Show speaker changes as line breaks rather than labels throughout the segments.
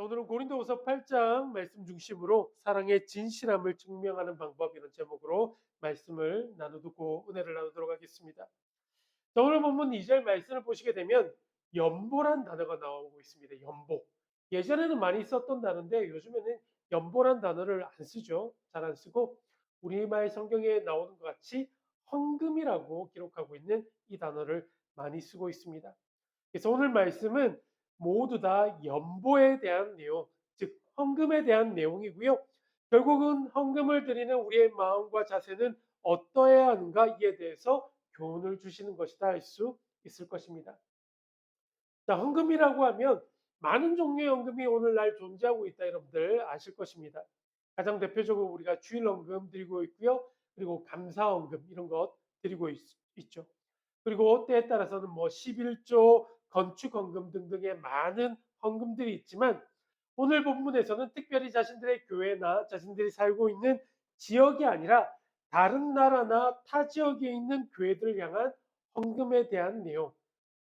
오늘은 고린도후서 8장 말씀 중심으로 사랑의 진실함을 증명하는 방법이라는 제목으로 말씀을 나누고 은혜를 나누도록 하겠습니다. 오늘 본문 2절 말씀을 보시게 되면 연보란 단어가 나오고 있습니다. 연보. 예전에는 많이 썼던 단어인데 요즘에는 연보란 단어를 안 쓰죠. 잘 안 쓰고 우리말 성경에 나오는 것 같이 헌금이라고 기록하고 있는 이 단어를 많이 쓰고 있습니다. 그래서 오늘 말씀은 모두 다 연보에 대한 내용, 즉 헌금에 대한 내용이고요. 결국은 헌금을 드리는 우리의 마음과 자세는 어떠해야 하는가 이에 대해서 교훈을 주시는 것이다 할 수 있을 것입니다. 자, 헌금이라고 하면 많은 종류의 헌금이 오늘날 존재하고 있다 여러분들 아실 것입니다. 가장 대표적으로 우리가 주일 헌금 드리고 있고요. 그리고 감사 헌금 이런 것 드리고 있죠. 그리고 때에 따라서는 뭐 11조, 건축 헌금 등등의 많은 헌금들이 있지만 오늘 본문에서는 특별히 자신들의 교회나 자신들이 살고 있는 지역이 아니라 다른 나라나 타 지역에 있는 교회들을 향한 헌금에 대한 내용,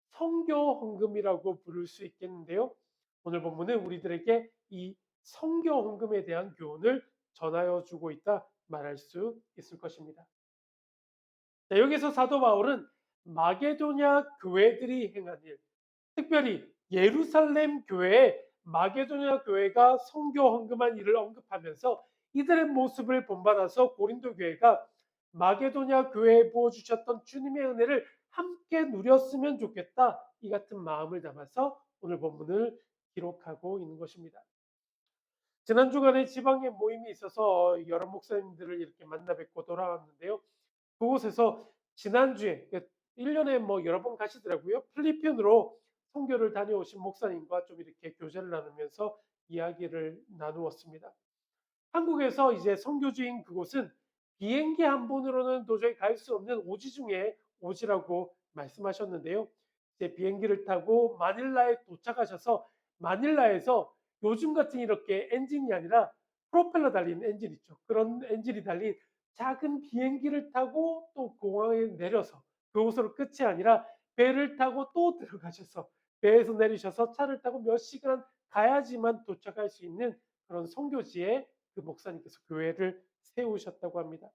선교 헌금이라고 부를 수 있겠는데요. 오늘 본문은 우리들에게 이 선교 헌금에 대한 교훈을 전하여 주고 있다 말할 수 있을 것입니다. 자, 여기서 사도 바울은 마게도냐 교회들이 행한 일, 특별히 예루살렘 교회에 마게도냐 교회가 선교 헌금한 일을 언급하면서 이들의 모습을 본받아서 고린도 교회가 마게도냐 교회에 부어주셨던 주님의 은혜를 함께 누렸으면 좋겠다. 이 같은 마음을 담아서 오늘 본문을 기록하고 있는 것입니다. 지난 주간에 지방에 모임이 있어서 여러 목사님들을 이렇게 만나 뵙고 돌아왔는데요. 그곳에서 지난주에 1년에 뭐 여러 번 가시더라고요. 필리핀으로 선교를 다녀오신 목사님과 좀 이렇게 교제를 나누면서 이야기를 나누었습니다. 한국에서 이제 선교지인 그곳은 비행기 한 번으로는 도저히 갈 수 없는 오지 중에 오지라고 말씀하셨는데요. 이제 비행기를 타고 마닐라에 도착하셔서 마닐라에서 요즘 같은 이렇게 엔진이 아니라 프로펠러 달린 엔진 있죠. 그런 엔진이 달린 작은 비행기를 타고 또 공항에 내려서 그곳으로 끝이 아니라 배를 타고 또 들어가셔서 배에서 내리셔서 차를 타고 몇 시간 가야지만 도착할 수 있는 그런 선교지에 그 목사님께서 교회를 세우셨다고 합니다.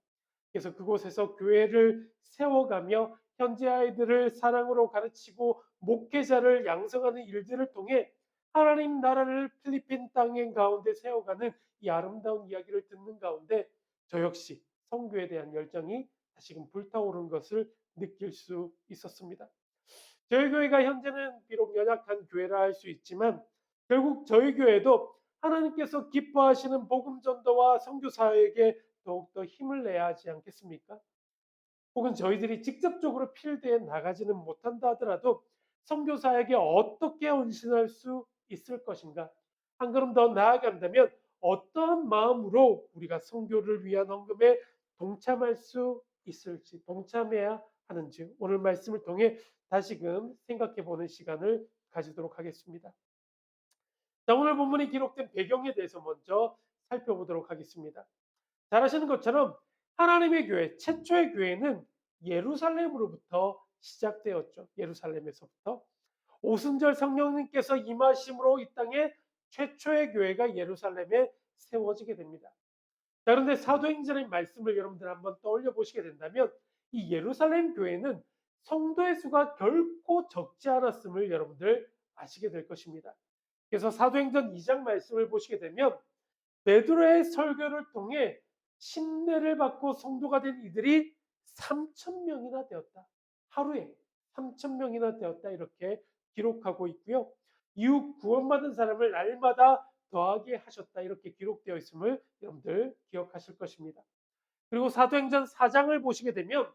그래서 그곳에서 교회를 세워가며 현지 아이들을 사랑으로 가르치고 목회자를 양성하는 일들을 통해 하나님 나라를 필리핀 땅의 가운데 세워가는 이 아름다운 이야기를 듣는 가운데 저 역시 선교에 대한 열정이 다시금 불타오른 것을 느낄 수 있었습니다. 저희 교회가 현재는 비록 연약한 교회라 할 수 있지만 결국 저희 교회도 하나님께서 기뻐하시는 복음 전도와 선교 사역에 더욱더 힘을 내야 하지 않겠습니까? 혹은 저희들이 직접적으로 필드에 나가지는 못한다 하더라도 선교 사역에 어떻게 헌신할 수 있을 것인가? 한 걸음 더 나아간다면 어떠한 마음으로 우리가 선교를 위한 헌금에 동참할 수 있을지, 동참해야 하는지 오늘 말씀을 통해 다시금 생각해 보는 시간을 가지도록 하겠습니다. 자, 오늘 본문이 기록된 배경에 대해서 먼저 살펴보도록 하겠습니다. 잘 아시는 것처럼 하나님의 교회, 최초의 교회는 예루살렘으로부터 시작되었죠. 예루살렘에서부터. 오순절 성령님께서 임하심으로 이 땅에 최초의 교회가 예루살렘에 세워지게 됩니다. 자, 그런데 사도행전의 말씀을 여러분들 한번 떠올려 보시게 된다면 이 예루살렘 교회는 성도의 수가 결코 적지 않았음을 여러분들 아시게 될 것입니다. 그래서 사도행전 2장 말씀을 보시게 되면 베드로의 설교를 통해 침례를 받고 성도가 된 이들이 3,000명이나 되었다. 하루에 3,000명이나 되었다. 이렇게 기록하고 있고요. 이후 구원받은 사람을 날마다 더하게 하셨다. 이렇게 기록되어 있음을 여러분들 기억하실 것입니다. 그리고 사도행전 4장을 보시게 되면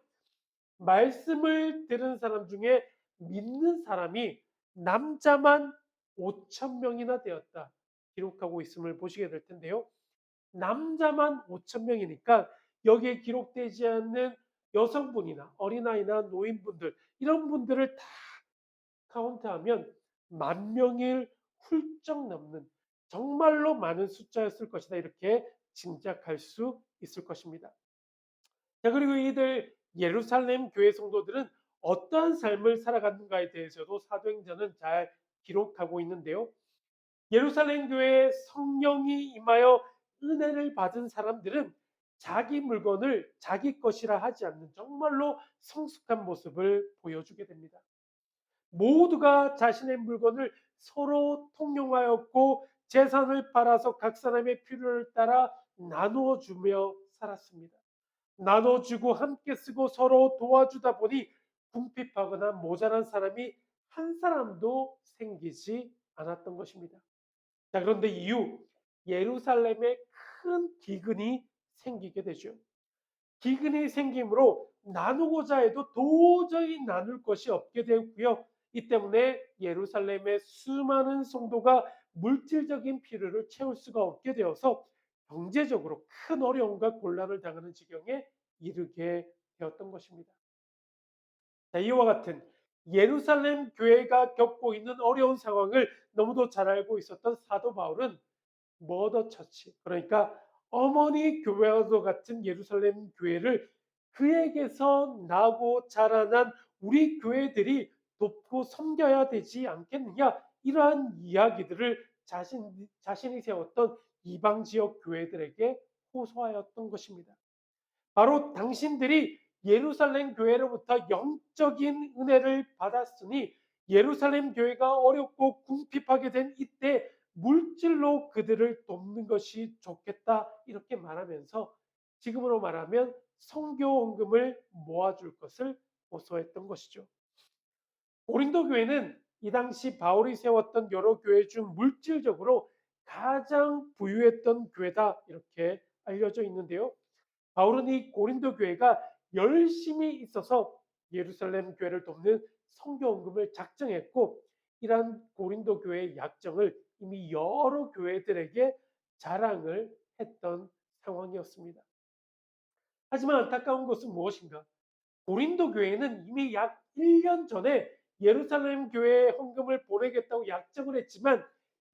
말씀을 들은 사람 중에 믿는 사람이 남자만 5,000명이나 되었다. 기록하고 있음을 보시게 될 텐데요. 남자만 5,000명이니까 여기에 기록되지 않는 여성분이나 어린아이나 노인분들 이런 분들을 다 카운트하면 10,000명을 훌쩍 넘는 정말로 많은 숫자였을 것이다. 이렇게 짐작할 수 있을 것입니다. 자, 그리고 이들 예루살렘 교회 성도들은 어떠한 삶을 살아갔는가에 대해서도 사도행전은 잘 기록하고 있는데요. 예루살렘 교회에 성령이 임하여 은혜를 받은 사람들은 자기 물건을 자기 것이라 하지 않는 정말로 성숙한 모습을 보여주게 됩니다. 모두가 자신의 물건을 서로 통용하였고 재산을 팔아서 각 사람의 필요를 따라 나누어 주며 살았습니다. 나눠주고 함께 쓰고 서로 도와주다 보니 궁핍하거나 모자란 사람이 한 사람도 생기지 않았던 것입니다. 자, 그런데 이후 예루살렘에 큰 기근이 생기게 되죠. 기근이 생기므로 나누고자 해도 도저히 나눌 것이 없게 되었고요. 이 때문에 예루살렘의 수많은 성도가 물질적인 필요를 채울 수가 없게 되어서 경제적으로 큰 어려움과 곤란을 당하는 지경에 이르게 되었던 것입니다. 자, 이와 같은 예루살렘 교회가 겪고 있는 어려운 상황을 너무도 잘 알고 있었던 사도 바울은 머더 처치, 그러니까 어머니 교회와 같은 예루살렘 교회를 그에게서 나고 자라난 우리 교회들이 돕고 섬겨야 되지 않겠느냐, 이러한 이야기들을 자신이 세웠던 이방 지역 교회들에게 호소하였던 것입니다. 바로 당신들이 예루살렘 교회로부터 영적인 은혜를 받았으니 예루살렘 교회가 어렵고 궁핍하게 된 이때 물질로 그들을 돕는 것이 좋겠다, 이렇게 말하면서 지금으로 말하면 선교 헌금을 모아줄 것을 호소했던 것이죠. 고린도 교회는 이 당시 바울이 세웠던 여러 교회 중 물질적으로 가장 부유했던 교회다, 이렇게 알려져 있는데요. 바울은 이 고린도 교회가 열심히 있어서 예루살렘 교회를 돕는 선교헌금을 작정했고, 이러한 고린도 교회의 약정을 이미 여러 교회들에게 자랑을 했던 상황이었습니다. 하지만 안타까운 것은 무엇인가? 고린도 교회는 이미 약 1년 전에 예루살렘 교회에 헌금을 보내겠다고 약정을 했지만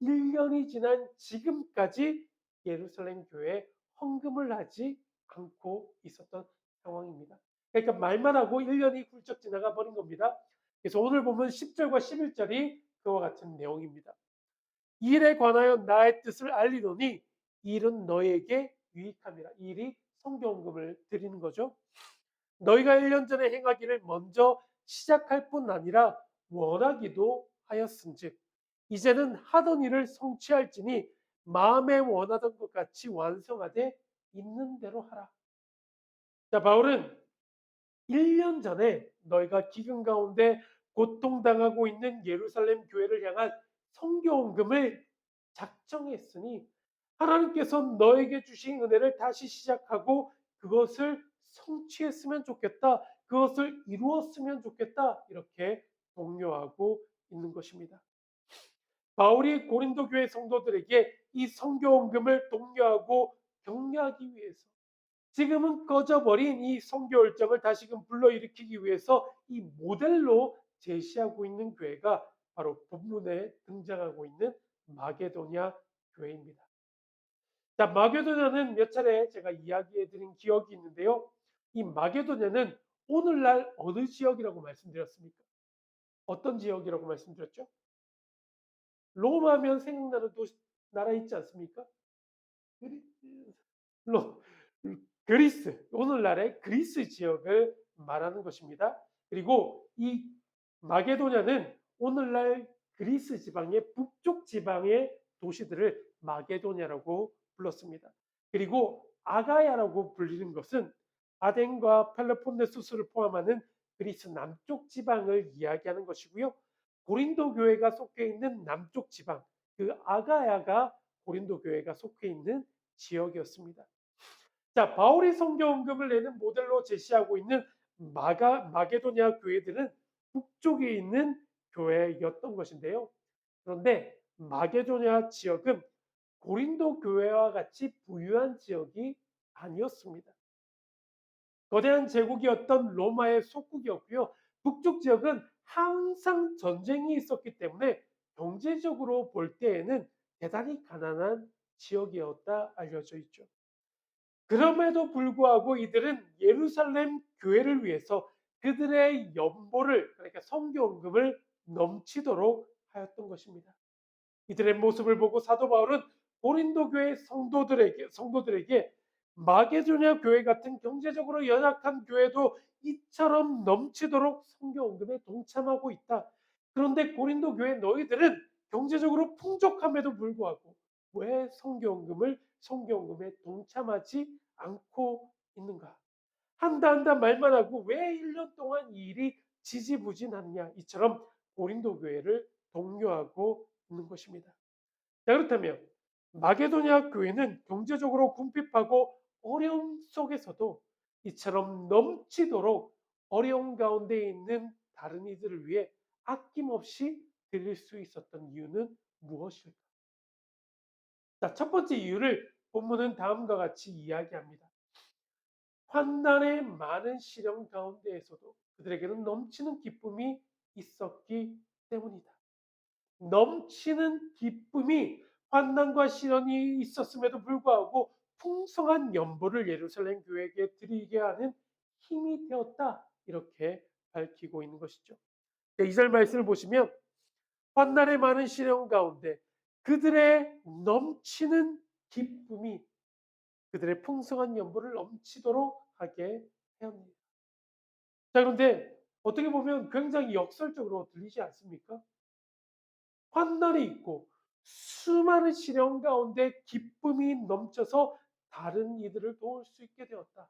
1년이 지난 지금까지 예루살렘 교회에 헌금을 하지 않고 있었던 상황입니다. 그러니까 말만 하고 1년이 훌쩍 지나가 버린 겁니다. 그래서 오늘 보면 10절과 11절이 그와 같은 내용입니다. 이 일에 관하여 나의 뜻을 알리노니 일은 너에게 유익함이라. 이 일이 성경헌금을 드리는 거죠. 너희가 1년 전에 행하기를 먼저 시작할 뿐 아니라 원하기도 하였은즉 이제는 하던 일을 성취할지니 마음에 원하던 것 같이 완성하되 있는 대로 하라. 자, 바울은 1년 전에 너희가 기근 가운데 고통당하고 있는 예루살렘 교회를 향한 선교헌금을 작정했으니 하나님께서 너에게 주신 은혜를 다시 시작하고 그것을 성취했으면 좋겠다, 그것을 이루었으면 좋겠다, 이렇게 독려하고 있는 것입니다. 바울이 고린도 교회 성도들에게 이 선교헌금을 독려하고 격려하기 위해서, 지금은 꺼져버린 이 선교 열정을 다시금 불러일으키기 위해서 이 모델로 제시하고 있는 교회가 바로 본문에 등장하고 있는 마게도냐 교회입니다. 자, 마게도냐는 몇 차례 제가 이야기해드린 기억이 있는데요. 이 마게도냐는 오늘날 어느 지역이라고 말씀드렸습니까? 어떤 지역이라고 말씀드렸죠? 로마면 생각나는 나라 있지 않습니까? 로, 그리스, 오늘날의 그리스 지역을 말하는 것입니다. 그리고 이 마게도냐는 오늘날 그리스 지방의 북쪽 지방의 도시들을 마게도냐라고 불렀습니다. 그리고 아가야라고 불리는 것은 아덴과 펠로폰네소스를 포함하는 그리스 남쪽 지방을 이야기하는 것이고요. 고린도 교회가 속해 있는 남쪽 지방, 그 아가야가 고린도 교회가 속해 있는 지역이었습니다. 자, 바울이 선교헌금을 내는 모델로 제시하고 있는 마게도냐 교회들은 북쪽에 있는 교회였던 것인데요. 그런데 마게도냐 지역은 고린도 교회와 같이 부유한 지역이 아니었습니다. 거대한 제국이었던 로마의 속국이었고요. 북쪽 지역은 항상 전쟁이 있었기 때문에 경제적으로 볼 때에는 대단히 가난한 지역이었다 알려져 있죠. 그럼에도 불구하고 이들은 예루살렘 교회를 위해서 그들의 연보를, 그러니까 선교헌금을 넘치도록 하였던 것입니다. 이들의 모습을 보고 사도 바울은 고린도 교회 성도들에게 마게도냐 교회 같은 경제적으로 연약한 교회도 이처럼 넘치도록 성교원금에 동참하고 있다. 그런데 고린도 교회 너희들은 경제적으로 풍족함에도 불구하고 왜 성교원금에 동참하지 않고 있는가? 한다 말만 하고 왜 1년 동안 이 일이 지지부진하느냐? 이처럼 고린도 교회를 독려하고 있는 것입니다. 자, 그렇다면 마게도냐 교회는 경제적으로 궁핍하고 어려움 속에서도 이처럼 넘치도록 어려움 가운데 있는 다른 이들을 위해 아낌없이 드릴 수 있었던 이유는 무엇일까? 자, 첫 번째 이유를 본문은 다음과 같이 이야기합니다. 환난의 많은 시련 가운데에서도 그들에게는 넘치는 기쁨이 있었기 때문이다. 넘치는 기쁨이 환난과 시련이 있었음에도 불구하고 풍성한 연보를 예루살렘 교회에게 드리게 하는 힘이 되었다. 이렇게 밝히고 있는 것이죠. 2절 말씀을 보시면 환난의 많은 시련 가운데 그들의 넘치는 기쁨이 그들의 풍성한 연보를 넘치도록 하게 하옵니다. 자, 그런데 어떻게 보면 굉장히 역설적으로 들리지 않습니까? 환난이 있고 수많은 시련 가운데 기쁨이 넘쳐서 다른 이들을 도울 수 있게 되었다.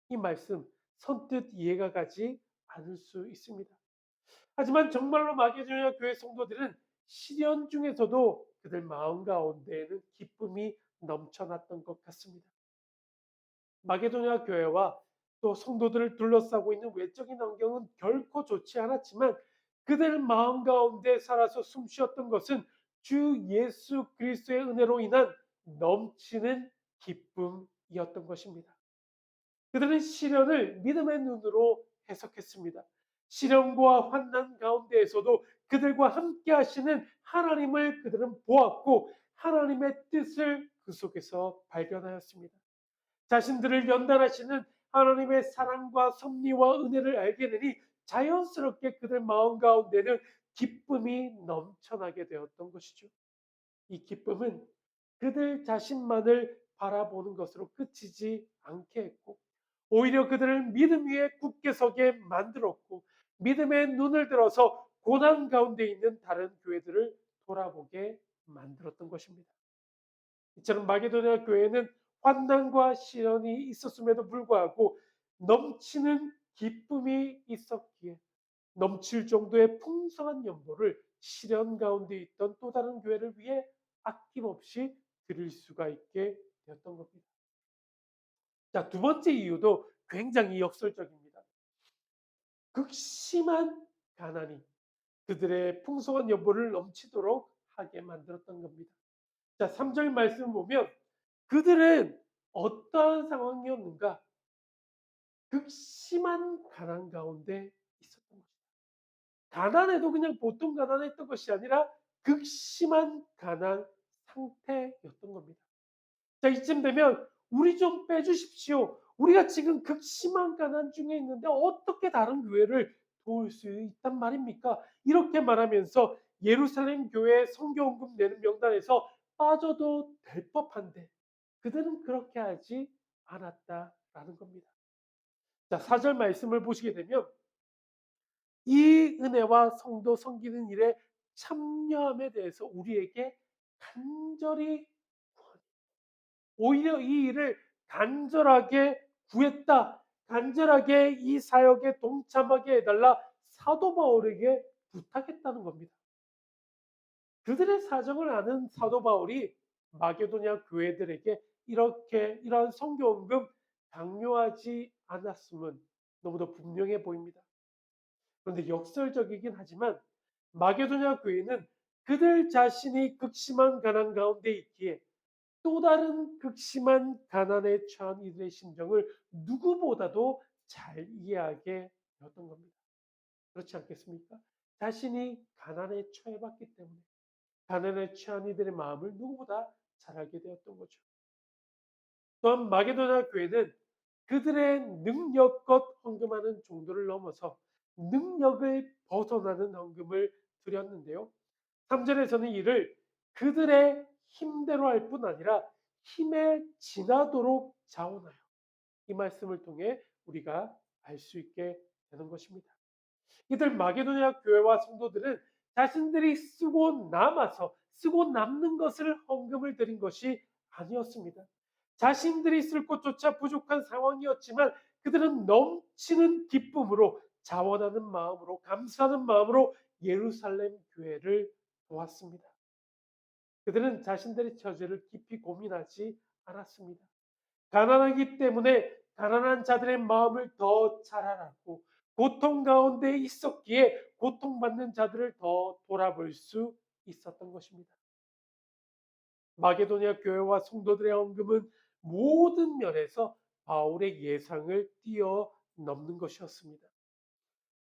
이 말씀 선뜻 이해가 가지 않을 수 있습니다. 하지만 정말로 마게도냐 교회 성도들은 시련 중에서도 그들 마음 가운데에는 기쁨이 넘쳐났던 것 같습니다. 마게도냐 교회와 또 성도들을 둘러싸고 있는 외적인 환경은 결코 좋지 않았지만 그들 마음 가운데 살아서 숨쉬었던 것은 주 예수 그리스도의 은혜로 인한 넘치는 기쁨이었던 것입니다. 그들은 시련을 믿음의 눈으로 해석했습니다. 시련과 환난 가운데에서도 그들과 함께 하시는 하나님을 그들은 보았고 하나님의 뜻을 그 속에서 발견하였습니다. 자신들을 연단하시는 하나님의 사랑과 섭리와 은혜를 알게 되니 자연스럽게 그들 마음 가운데는 기쁨이 넘쳐나게 되었던 것이죠. 이 기쁨은 그들 자신만을 바라보는 것으로 그치지 않게 했고 오히려 그들을 믿음 위에 굳게 서게 만들었고 믿음의 눈을 들어서 고난 가운데 있는 다른 교회들을 돌아보게 만들었던 것입니다. 이처럼 마게도냐 교회는 환난과 시련이 있었음에도 불구하고 넘치는 기쁨이 있었기에 넘칠 정도의 풍성한 연보를 시련 가운데 있던 또 다른 교회를 위해 아낌없이 드릴 수가 있게 되었던 겁니다. 자, 두 번째 이유도 굉장히 역설적입니다. 극심한 가난이 그들의 풍성한 연보를 넘치도록 하게 만들었던 겁니다. 자, 3절 말씀 보면 그들은 어떠한 상황이었는가? 극심한 가난 가운데 있었던 것입니다. 가난해도 그냥 보통 가난했던 것이 아니라 극심한 가난 상태였던 겁니다. 자, 이쯤 되면 우리 좀 빼주십시오. 우리가 지금 극심한 가난 중에 있는데 어떻게 다른 교회를 도울 수 있단 말입니까? 이렇게 말하면서 예루살렘 교회 성교원금 내는 명단에서 빠져도 될 법한데 그들은 그렇게 하지 않았다라는 겁니다. 자, 4절 말씀을 보시게 되면 이 은혜와 성도 섬기는 일에 참여함에 대해서 우리에게 간절히 오히려 이 일을 간절하게 구했다. 간절하게 이 사역에 동참하게 해달라 사도 바울에게 부탁했다는 겁니다. 그들의 사정을 아는 사도 바울이 마게도냐 교회들에게 이러한 성교원금 강요하지 않았음은 너무도 분명해 보입니다. 그런데 역설적이긴 하지만 마게도냐 교회는 그들 자신이 극심한 가난 가운데 있기에 또 다른 극심한 가난에 처한 이들의 심정을 누구보다도 잘 이해하게 되었던 겁니다. 그렇지 않겠습니까? 자신이 가난에 처해봤기 때문에 가난에 처한 이들의 마음을 누구보다 잘 알게 되었던 거죠. 또한 마게도냐 교회는 그들의 능력껏 헌금하는 정도를 넘어서 능력을 벗어나는 헌금을 드렸는데요. 3절에서는 이를 그들의 힘대로 할 뿐 아니라 힘에 지나도록 자원하여, 이 말씀을 통해 우리가 알 수 있게 되는 것입니다. 이들 마게도냐 교회와 성도들은 자신들이 쓰고 남는 것을 헌금을 드린 것이 아니었습니다. 자신들이 쓸 것조차 부족한 상황이었지만 그들은 넘치는 기쁨으로, 자원하는 마음으로, 감사하는 마음으로 예루살렘 교회를 도왔습니다. 그들은 자신들의 처지를 깊이 고민하지 않았습니다. 가난하기 때문에 가난한 자들의 마음을 더 잘 알았고, 고통 가운데 있었기에 고통받는 자들을 더 돌아볼 수 있었던 것입니다. 마게도냐 교회와 성도들의 헌금은 모든 면에서 바울의 예상을 뛰어넘는 것이었습니다.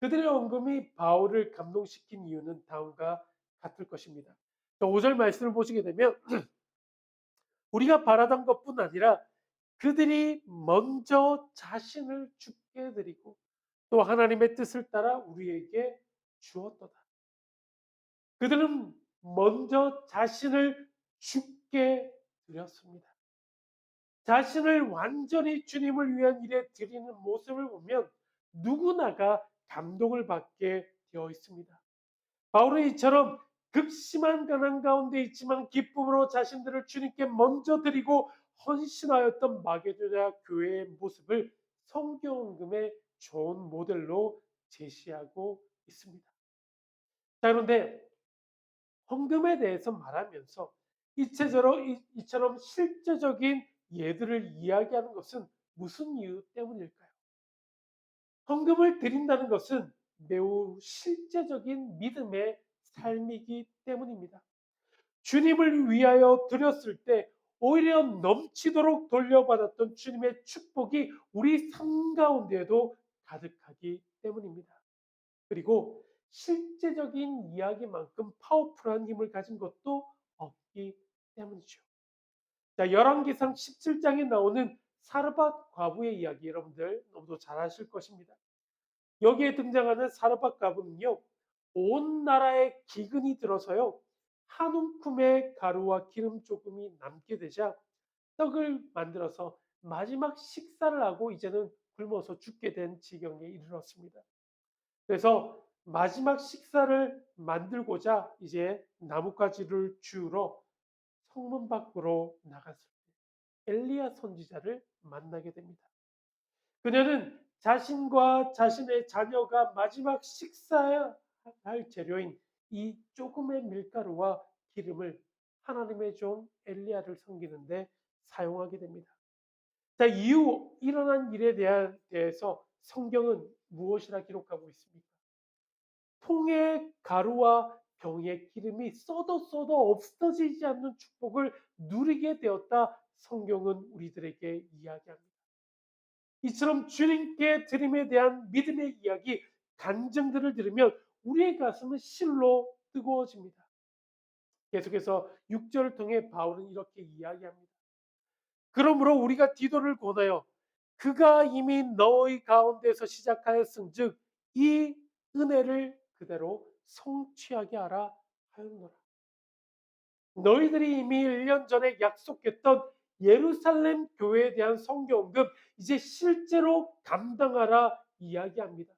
그들의 헌금이 바울을 감동시킨 이유는 다음과 같을 것입니다. 5절 말씀을 보시게 되면 우리가 바라던 것뿐 아니라 그들이 먼저 자신을 죽게 드리고 또 하나님의 뜻을 따라 우리에게 주었도다. 그들은 먼저 자신을 죽게 드렸습니다. 자신을 완전히 주님을 위한 일에 드리는 모습을 보면 누구나가 감동을 받게 되어 있습니다. 바울은 이처럼 극심한 가난 가운데 있지만 기쁨으로 자신들을 주님께 먼저 드리고 헌신하였던 마게도냐 교회의 모습을 성경음의 좋은 모델로 제시하고 있습니다. 자, 그런데 헌금에 대해서 말하면서 이처럼 실제적인 예들을 이야기하는 것은 무슨 이유 때문일까요? 헌금을 드린다는 것은 매우 실제적인 믿음의 삶이기 때문입니다. 주님을 위하여 드렸을 때 오히려 넘치도록 돌려받았던 주님의 축복이 우리 삶 가운데에도 가득하기 때문입니다. 그리고 실제적인 이야기만큼 파워풀한 힘을 가진 것도 없기 때문이죠. 자, 열왕기상 17장에 나오는 사르밧 과부의 이야기, 여러분들 너무도 잘 아실 것입니다. 여기에 등장하는 사르밧 과부는요, 온 나라에 기근이 들어서요, 한 움큼의 가루와 기름 조금이 남게 되자 떡을 만들어서 마지막 식사를 하고 이제는 굶어서 죽게 된 지경에 이르렀습니다. 그래서 마지막 식사를 만들고자 이제 나뭇가지를 주우러 성문 밖으로 나갔을 때 엘리야 선지자를 만나게 됩니다. 그녀는 자신과 자신의 자녀가 마지막 식사해야 할 재료인 이 조금의 밀가루와 기름을 하나님의 종 엘리야를 섬기는데 사용하게 됩니다. 자, 이후 일어난 일에 대해서 성경은 무엇이라 기록하고 있습니까? 통의 가루와 병의 기름이 써도 없어지지 않는 축복을 누리게 되었다, 성경은 우리들에게 이야기합니다. 이처럼 주님께 드림에 대한 믿음의 이야기, 간증들을 들으면 우리의 가슴은 실로 뜨거워집니다. 계속해서 6절을 통해 바울은 이렇게 이야기합니다. 그러므로 우리가 디도를 권하여 그가 이미 너희 가운데서 시작하였은즉 이 은혜를 그대로 성취하게 하라 하였노라. 너희들이 이미 1년 전에 약속했던 예루살렘 교회에 대한 성경금 이제 실제로 감당하라 이야기합니다.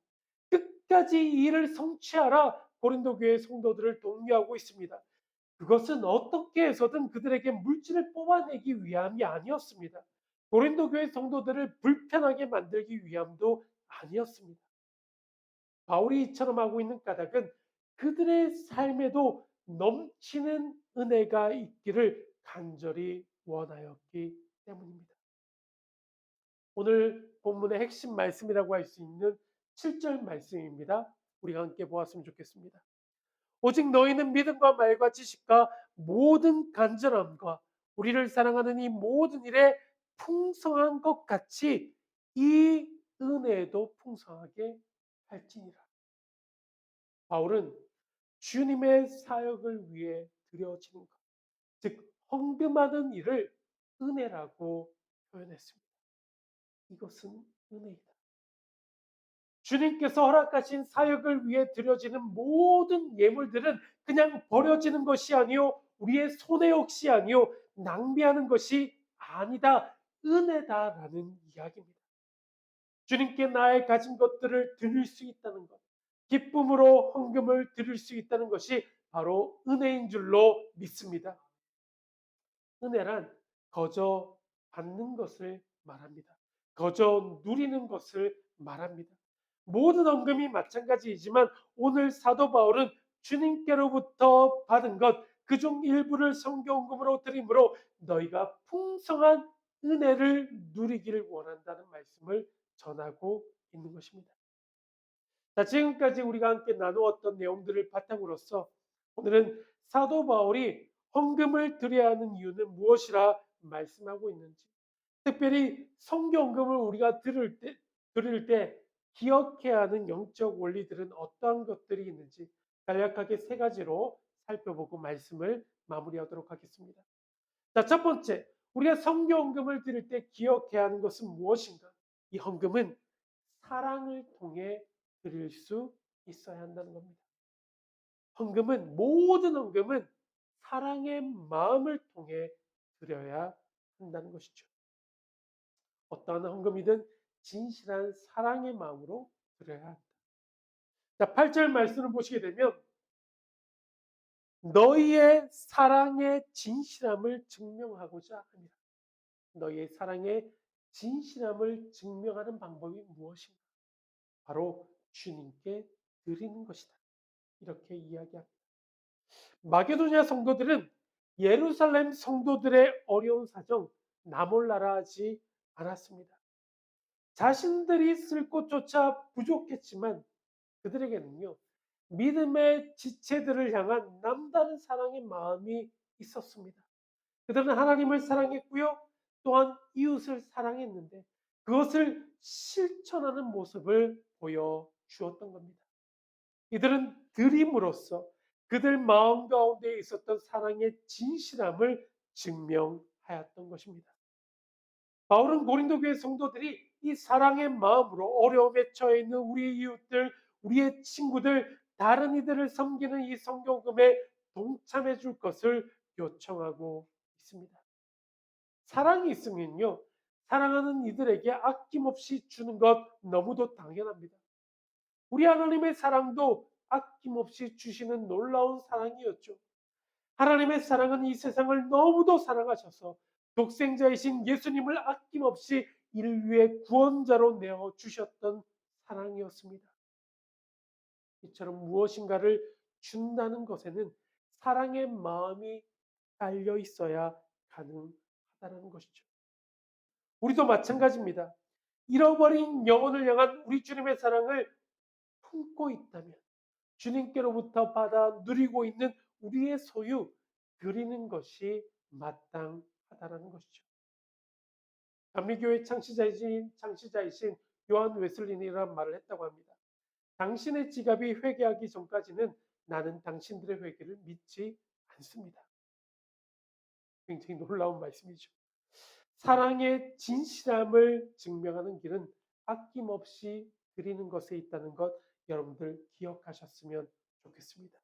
끝까지 이 일을 성취하라 고린도 교회 성도들을 독려하고 있습니다. 그것은 어떻게 해서든 그들에게 물질을 뽑아내기 위함이 아니었습니다. 고린도 교회 성도들을 불편하게 만들기 위함도 아니었습니다. 바울이 이처럼 하고 있는 까닭은 그들의 삶에도 넘치는 은혜가 있기를 간절히 원하였기 때문입니다. 오늘 본문의 핵심 말씀이라고 할 수 있는 7절 말씀입니다. 우리가 함께 보았으면 좋겠습니다. 오직 너희는 믿음과 말과 지식과 모든 간절함과 우리를 사랑하는 이 모든 일에 풍성한 것 같이 이 은혜에도 풍성하게 할지니라. 바울은 주님의 사역을 위해 드려지는 것, 즉 헌금하는 일을 은혜라고 표현했습니다. 이것은 은혜이다. 주님께서 허락하신 사역을 위해 드려지는 모든 예물들은 그냥 버려지는 것이 아니요 우리의 손해 역시 아니요 낭비하는 것이 아니다. 은혜다라는 이야기입니다. 주님께 나의 가진 것들을 드릴 수 있다는 것, 기쁨으로 헌금을 드릴 수 있다는 것이 바로 은혜인 줄로 믿습니다. 은혜란 거저 받는 것을 말합니다. 거저 누리는 것을 말합니다. 모든 헌금이 마찬가지이지만 오늘 사도 바울은 주님께로부터 받은 것, 그중 일부를 성경금으로 드림으로 너희가 풍성한 은혜를 누리기를 원한다는 말씀을 전하고 있는 것입니다. 자, 지금까지 우리가 함께 나누었던 내용들을 바탕으로서 오늘은 사도 바울이 헌금을 드려야 하는 이유는 무엇이라 말씀하고 있는지, 특별히 성경금을 우리가 드릴 때 기억해야 하는 영적 원리들은 어떠한 것들이 있는지 간략하게 세 가지로 살펴보고 말씀을 마무리하도록 하겠습니다. 자, 첫 번째, 우리가 성경금을 드릴 때 기억해야 하는 것은 무엇인가? 이 헌금은 사랑을 통해 드릴 수 있어야 한다는 겁니다. 모든 헌금은 사랑의 마음을 통해 드려야 한다는 것이죠. 어떠한 헌금이든 진실한 사랑의 마음으로 드려야 한다. 자, 8절 말씀을 보시게 되면 너희의 사랑의 진실함을 증명하고자 합니다. 너희의 사랑의 진실함을 증명하는 방법이 무엇인가? 바로 주님께 드리는 것이다. 이렇게 이야기합니다. 마게도냐 성도들은 예루살렘 성도들의 어려운 사정 나몰라라 하지 않았습니다. 자신들이 쓸 곳조차 부족했지만 그들에게는요, 믿음의 지체들을 향한 남다른 사랑의 마음이 있었습니다. 그들은 하나님을 사랑했고요, 또한 이웃을 사랑했는데 그것을 실천하는 모습을 보여주었던 겁니다. 이들은 드림으로써 그들 마음 가운데 있었던 사랑의 진실함을 증명하였던 것입니다. 바울은 고린도 교회 성도들이 이 사랑의 마음으로 어려움에 처해 있는 우리의 이웃들, 우리의 친구들, 다른 이들을 섬기는 이 성경금에 동참해 줄 것을 요청하고 있습니다. 사랑이 있으면요, 사랑하는 이들에게 아낌없이 주는 것 너무도 당연합니다. 우리 하나님의 사랑도 아낌없이 주시는 놀라운 사랑이었죠. 하나님의 사랑은 이 세상을 너무도 사랑하셔서 독생자이신 예수님을 아낌없이 인류의 구원자로 내어 주셨던 사랑이었습니다. 이처럼 무엇인가를 준다는 것에는 사랑의 마음이 달려 있어야 가능하다는 것이죠. 우리도 마찬가지입니다. 잃어버린 영혼을 향한 우리 주님의 사랑을 품고 있다면 주님께로부터 받아 누리고 있는 우리의 소유 드리는 것이 마땅하다는 것이죠. 감리교회 창시자이신 요한 웨슬린이라는 말을 했다고 합니다. 당신의 지갑이 회개하기 전까지는 나는 당신들의 회개를 믿지 않습니다. 굉장히 놀라운 말씀이죠. 사랑의 진실함을 증명하는 길은 아낌없이 드리는 것에 있다는 것 여러분들 기억하셨으면 좋겠습니다.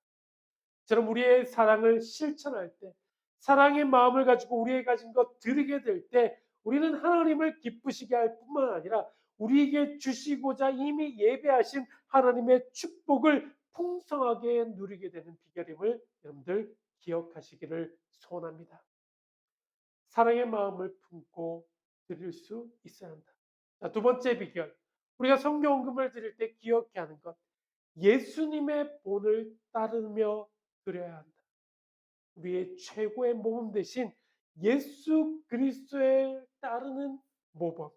저는 우리의 사랑을 실천할 때, 사랑의 마음을 가지고 우리의 가진 것 드리게 될 때 우리는 하나님을 기쁘시게 할 뿐만 아니라 우리에게 주시고자 이미 예배하신 하나님의 축복을 풍성하게 누리게 되는 비결임을 여러분들 기억하시기를 소원합니다. 사랑의 마음을 품고 드릴 수 있어야 한다. 자, 두 번째 비결, 우리가 성경금을 드릴 때 기억해야 하는 것, 예수님의 본을 따르며 드려야 한다. 우리의 최고의 모범 대신 예수 그리스도에 따르는 모범,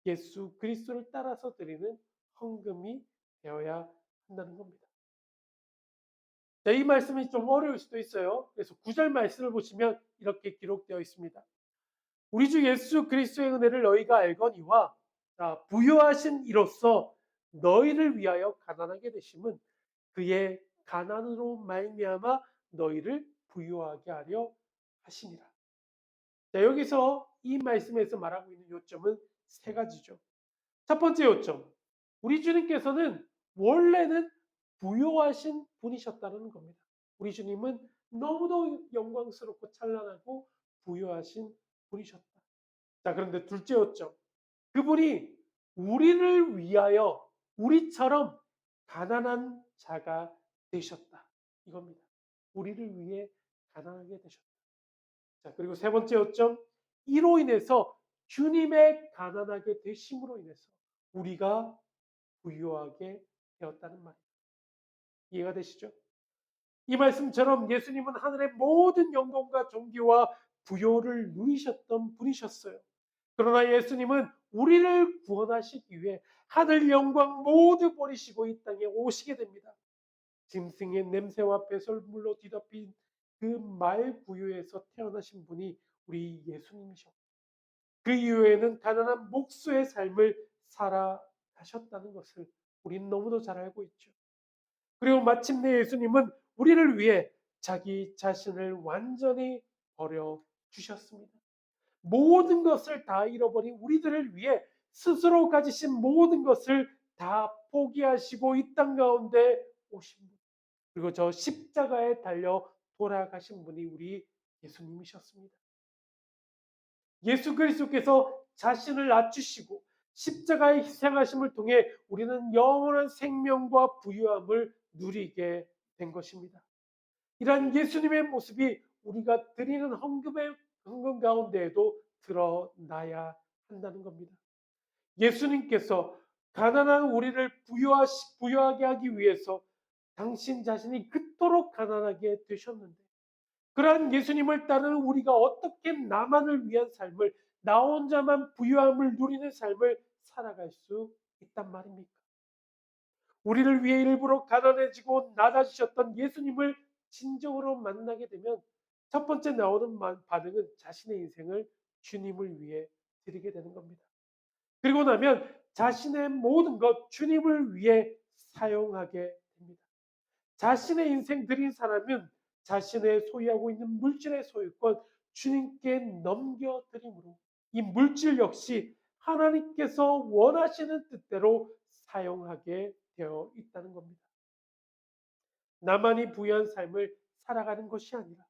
예수 그리스도를 따라서 드리는 헌금이 되어야 한다는 겁니다. 자, 이 말씀이 좀 어려울 수도 있어요. 그래서 9절 말씀을 보시면 이렇게 기록되어 있습니다. 우리 주 예수 그리스도의 은혜를 너희가 알거니와 부요하신 이로써 너희를 위하여 가난하게 되심은 그의 가난으로 말미암아 너희를 부유하게 하려 하심이라. 자, 여기서 이 말씀에서 말하고 있는 요점은 세 가지죠. 첫 번째 요점, 우리 주님께서는 원래는 부요하신 분이셨다는 겁니다. 우리 주님은 너무도 영광스럽고 찬란하고 부유하신 분이셨다. 자, 그런데 둘째 요점. 그분이 우리를 위하여 우리처럼 가난한 자가 되셨다. 이겁니다. 우리를 위해 가난하게 되셨다. 자, 그리고 세 번째 요점. 이로 인해서 주님의 가난하게 되심으로 인해서 우리가 부유하게 되었다는 말입니다. 이해가 되시죠? 이 말씀처럼 예수님은 하늘의 모든 영광과 존귀와 부요를 누리셨던 분이셨어요. 그러나 예수님은 우리를 구원하시기 위해 하늘 영광 모두 버리시고 이 땅에 오시게 됩니다. 짐승의 냄새와 배설물로 뒤덮인 그 말구유에서 태어나신 분이 우리 예수님이셨고, 그 이후에는 가난한 목수의 삶을 살아가셨다는 것을 우리는 너무도 잘 알고 있죠. 그리고 마침내 예수님은 우리를 위해 자기 자신을 완전히 버려 주셨습니다. 모든 것을 다 잃어버린 우리들을 위해 스스로 가지신 모든 것을 다 포기하시고 이 땅 가운데 오신 분, 그리고 저 십자가에 달려 돌아가신 분이 우리 예수님이셨습니다. 예수 그리스도께서 자신을 낮추시고 십자가의 희생하심을 통해 우리는 영원한 생명과 부유함을 누리게 된 것입니다. 이러한 예수님의 모습이 우리가 드리는 헌금 가운데에도 드러나야 한다는 겁니다. 예수님께서 가난한 우리를 부유하게 하기 위해서 당신 자신이 그토록 가난하게 되셨는데, 그러한 예수님을 따르는 우리가 어떻게 나만을 위한 삶을, 나 혼자만 부유함을 누리는 삶을 살아갈 수 있단 말입니까? 우리를 위해 일부러 가난해지고 낮아지셨던 예수님을 진정으로 만나게 되면 첫 번째 나오는 반응은 자신의 인생을 주님을 위해 드리게 되는 겁니다. 그리고 나면 자신의 모든 것 주님을 위해 사용하게 됩니다. 자신의 인생 드린 사람은 자신의 소유하고 있는 물질의 소유권 주님께 넘겨드림으로 이 물질 역시 하나님께서 원하시는 뜻대로 사용하게 되어 있다는 겁니다. 나만이 부유한 삶을 살아가는 것이 아니라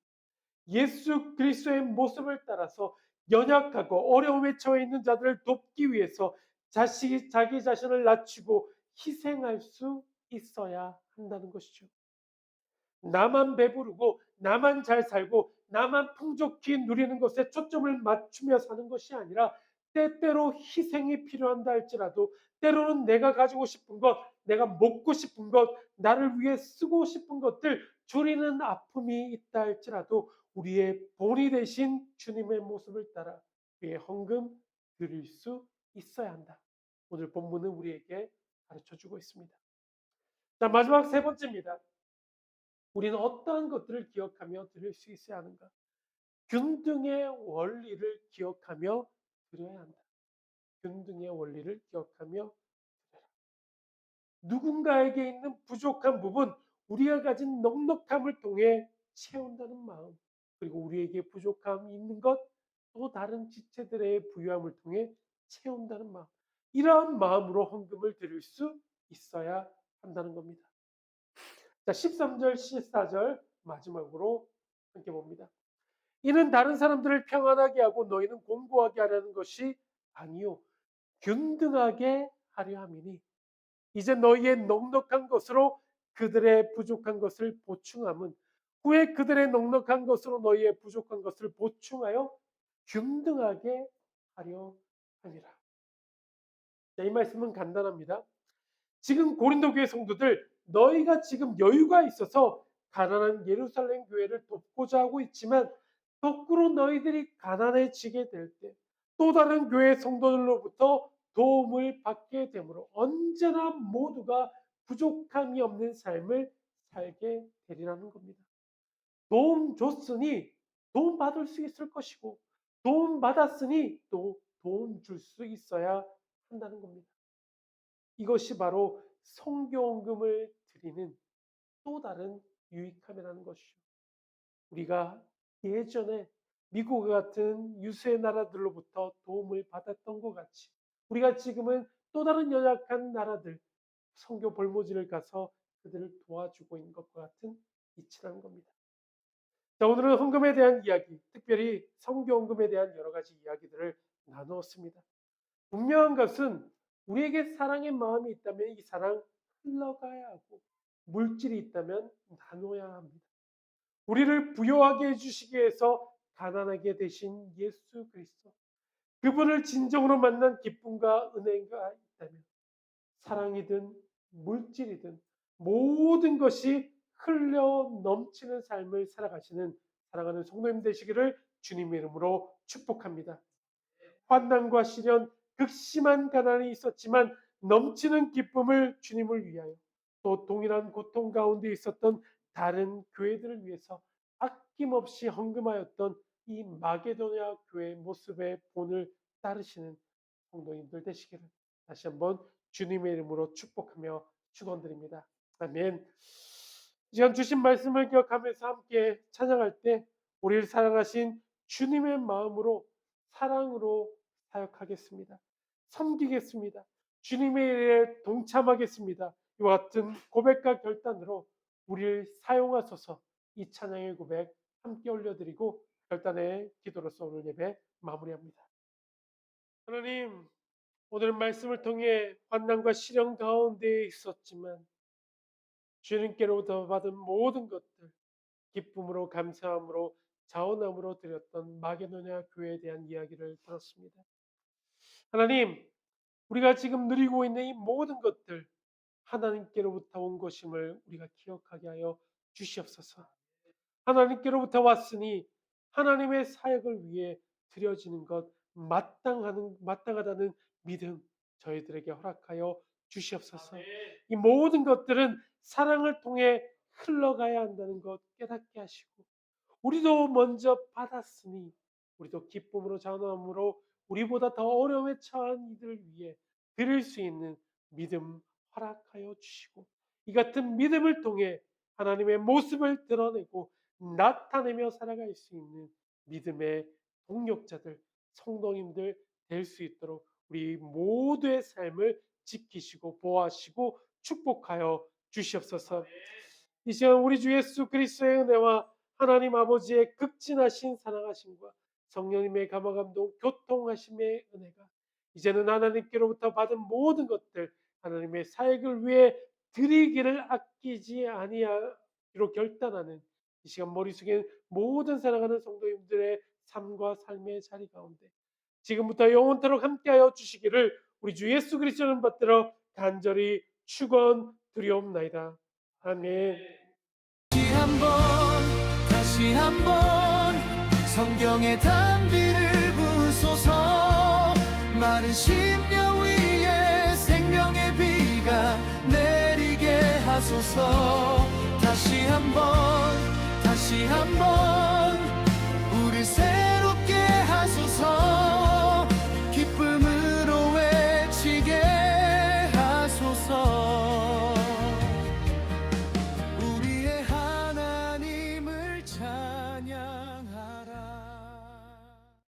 예수 그리스도의 모습을 따라서 연약하고 어려움에 처해 있는 자들을 돕기 위해서 자기 자신을 낮추고 희생할 수 있어야 한다는 것이죠. 나만 배부르고 나만 잘 살고 나만 풍족히 누리는 것에 초점을 맞추며 사는 것이 아니라 때때로 희생이 필요한다 할지라도, 때로는 내가 가지고 싶은 것, 내가 먹고 싶은 것, 나를 위해 쓰고 싶은 것들 줄이는 아픔이 있다 할지라도 우리의 본이 되신 주님의 모습을 따라 그의 헌금 드릴 수 있어야 한다. 오늘 본문은 우리에게 가르쳐주고 있습니다. 자, 마지막 세 번째입니다. 우리는 어떠한 것들을 기억하며 드릴 수 있어야 하는가? 균등의 원리를 기억하며 드려야 한다. 균등의 원리를 기억하며 드려라. 누군가에게 있는 부족한 부분, 우리가 가진 넉넉함을 통해 채운다는 마음, 그리고 우리에게 부족함이 있는 것, 또 다른 지체들의 부유함을 통해 채운다는 마음, 이러한 마음으로 헌금을 드릴 수 있어야 한다는 겁니다. 자, 13절, 14절 마지막으로 함께 봅니다. 이는 다른 사람들을 평안하게 하고 너희는 공고하게 하려는 것이 아니요 균등하게 하려 함이니 이제 너희의 넉넉한 것으로 그들의 부족한 것을 보충함은 후에 그들의 넉넉한 것으로 너희의 부족한 것을 보충하여 균등하게 하려 함이라. 자, 이 말씀은 간단합니다. 지금 고린도 교회 성도들, 너희가 지금 여유가 있어서 가난한 예루살렘 교회를 돕고자 하고 있지만 거꾸로 너희들이 가난해지게 될 때 또 다른 교회 성도들로부터 도움을 받게 되므로 언제나 모두가 부족함이 없는 삶을 살게 되리라는 겁니다. 도움 줬으니 도움 받을 수 있을 것이고, 도움 받았으니 또 도움 줄 수 있어야 한다는 겁니다. 이것이 바로 성교원금을 드리는 또 다른 유익함이라는 것이죠. 우리가 예전에 미국 같은 유수의 나라들로부터 도움을 받았던 것 같이 우리가 지금은 또 다른 연약한 나라들, 선교 볼모지를 가서 그들을 도와주고 있는 것과 같은 이치라는 겁니다. 자, 오늘은 헌금에 대한 이야기, 특별히 성교 헌금에 대한 여러 가지 이야기들을 나누었습니다. 분명한 것은 우리에게 사랑의 마음이 있다면 이 사랑 흘러가야 하고, 물질이 있다면 나눠야 합니다. 우리를 부요하게 해주시기 위해서 가난하게 되신 예수 그리스도, 그분을 진정으로 만난 기쁨과 은혜가 있다면 사랑이든 물질이든 모든 것이 흘려 넘치는 삶을 살아가시는 사랑하는 성도님 되시기를 주님의 이름으로 축복합니다. 환난과 시련, 극심한 가난이 있었지만 넘치는 기쁨을 주님을 위하여, 또 동일한 고통 가운데 있었던 다른 교회들을 위해서 아낌없이 헌금하였던 이 마게도냐 교회의 모습의 본을 따르시는 성도님들 되시기를 다시 한번 주님의 이름으로 축복하며 축원드립니다. 아멘. 이 시간 주신 말씀을 기억하면서 함께 찬양할 때 우리를 사랑하신 주님의 마음으로, 사랑으로 사역하겠습니다. 섬기겠습니다. 주님의 일에 동참하겠습니다. 이와 같은 고백과 결단으로 우리를 사용하소서. 이 찬양의 고백 함께 올려드리고 결단의 기도로서 오늘 예배 마무리합니다. 하나님, 오늘 말씀을 통해 환난과 시련 가운데 있었지만 주님께로부터 받은 모든 것들, 기쁨으로, 감사함으로, 자원함으로 드렸던 마게도냐 교회에 대한 이야기를 들었습니다. 하나님, 우리가 지금 누리고 있는 이 모든 것들 하나님께로부터 온 것임을 우리가 기억하게 하여 주시옵소서. 하나님께로부터 왔으니 하나님의 사역을 위해 드려지는 것 마땅하다는 믿음 저희들에게 허락하여 주시옵소서. 이 모든 것들은 사랑을 통해 흘러가야 한다는 것 깨닫게 하시고, 우리도 먼저 받았으니 우리도 기쁨으로, 자원함으로 우리보다 더 어려움에 처한 이들을 위해 드릴 수 있는 믿음 허락하여 주시고, 이 같은 믿음을 통해 하나님의 모습을 드러내고 나타내며 살아갈 수 있는 믿음의 동력자들, 성도님들 될 수 있도록 우리 모두의 삶을 지키시고 보호하시고 축복하여 주시옵소서. 이 시간 우리 주 예수 그리스도의 은혜와 하나님 아버지의 극진하신 사랑하심과 성령님의 감화감동 교통하심의 은혜가 이제는 하나님께로부터 받은 모든 것들 하나님의 사역을 위해 드리기를 아끼지 아니하기로 결단하는 이 시간 머릿속에 모든 사랑하는 성도님들의 삶과 삶의 자리 가운데 지금부터 영원토록 함께하여 주시기를 우리 주 예수 그리스도를 받들어 간절히 축원드리옵나이다. 아멘.
다시 한번 성경의 단비를 부소서. 마른 심령 위에 생명의 비가 내리게 하소서. 다시 한번